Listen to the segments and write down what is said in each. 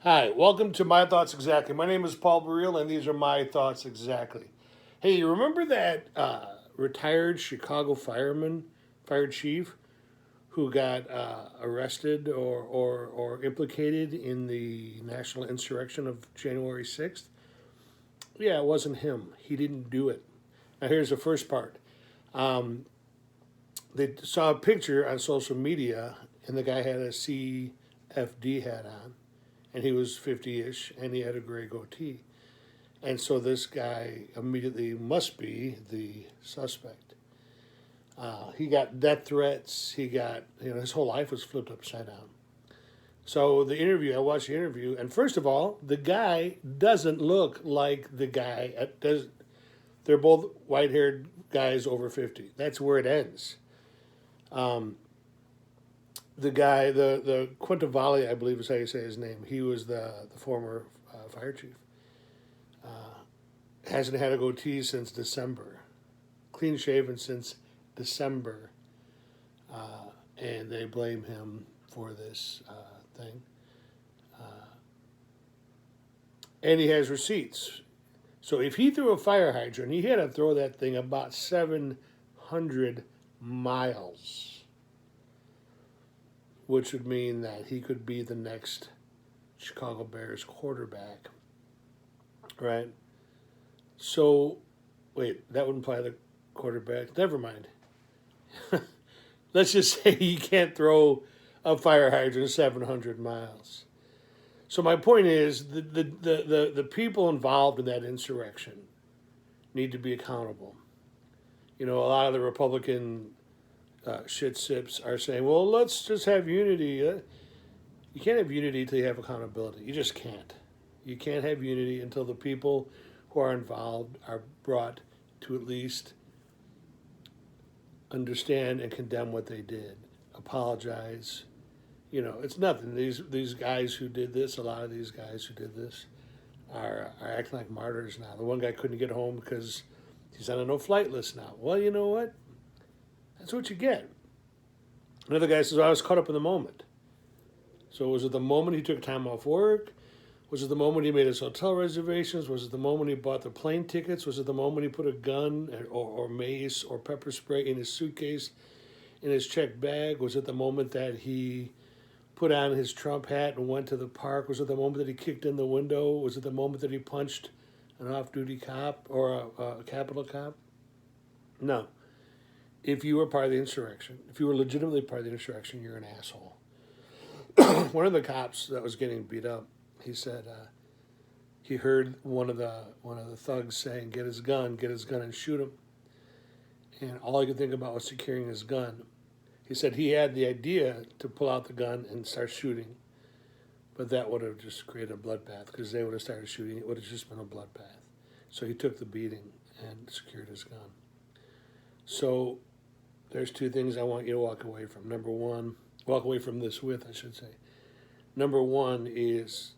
Hi, welcome to My Thoughts Exactly. My name is Paul Burrell, and these are my thoughts exactly. Hey, you remember that retired Chicago fire chief, who got arrested or implicated in the national insurrection of January 6th? Yeah, it wasn't him. He didn't do it. Now, here's the first part. Um, they saw a picture on social media, and the guy had a CFD hat on, and he was 50-ish, and he had a gray goatee. And so this guy immediately must be the suspect. He got death threats. He got, his whole life was flipped upside down. So I watched the interview, and first of all, the guy doesn't look like the guy. They're both white-haired guys over 50. That's where it ends. The guy, the Quintavalli, I believe is how you say his name. He was the former fire chief. Hasn't had a goatee since December, clean shaven since December, and they blame him for this thing. And he has receipts. So if he threw a fire hydrant, he had to throw that thing about 700 miles, which would mean that he could be the next Chicago Bears quarterback, right? So, wait, that would imply the quarterback. Never mind. Let's just say you can't throw a fire hydrant 700 miles. So my point is the people involved in that insurrection need to be accountable. A lot of the Republican shit sips are saying, well, let's just have unity. You can't have unity until you have accountability. You just can't. You can't have unity until the people who are involved are brought to at least understand and condemn what they did, apologize. It's nothing. These guys who did this, a lot of these guys who did this, are acting like martyrs now. The one guy couldn't get home because he's on a no-flight list now. Well, you know what? That's what you get. Another guy says, I was caught up in the moment. So was it the moment he took time off work? Was it the moment he made his hotel reservations? Was it the moment he bought the plane tickets? Was it the moment he put a gun or mace or pepper spray in his suitcase, in his checked bag? Was it the moment that he put on his Trump hat and went to the park? Was it the moment that he kicked in the window? Was it the moment that he punched an off-duty cop or a Capitol cop? No. If you were part of the insurrection, if you were legitimately part of the insurrection, you're an asshole. One of the cops that was getting beat up, he said he heard one of the thugs saying, get his gun and shoot him. And all he could think about was securing his gun. He said he had the idea to pull out the gun and start shooting, but that would have just created a bloodbath because they would have started shooting. It would have just been a bloodbath. So he took the beating and secured his gun. So there's two things I want you to walk away from. Number one, walk away from this with, I should say. Number one is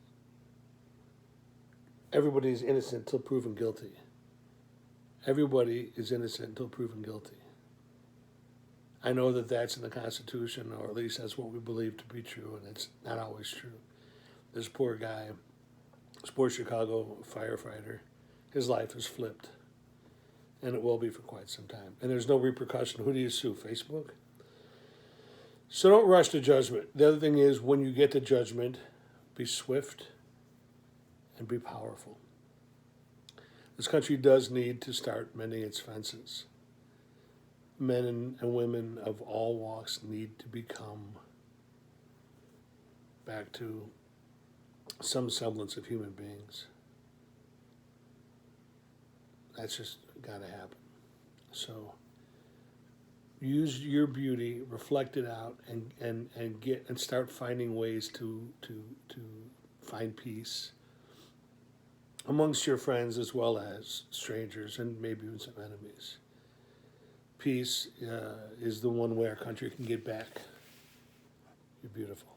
everybody is innocent until proven guilty. Everybody is innocent until proven guilty. I know that that's in the Constitution, or at least that's what we believe to be true, and it's not always true. This poor guy, this poor Chicago firefighter, his life is flipped, and it will be for quite some time. And there's no repercussion. Who do you sue? Facebook? So don't rush to judgment. The other thing is, when you get to judgment, be swift and be powerful. This country does need to start mending its fences. Men and women of all walks need to become back to some semblance of human beings. That's just got to happen. So use your beauty, reflect it out, and start finding ways to find peace amongst your friends as well as strangers and maybe even some enemies. Peace is the one way our country can get back. You're beautiful.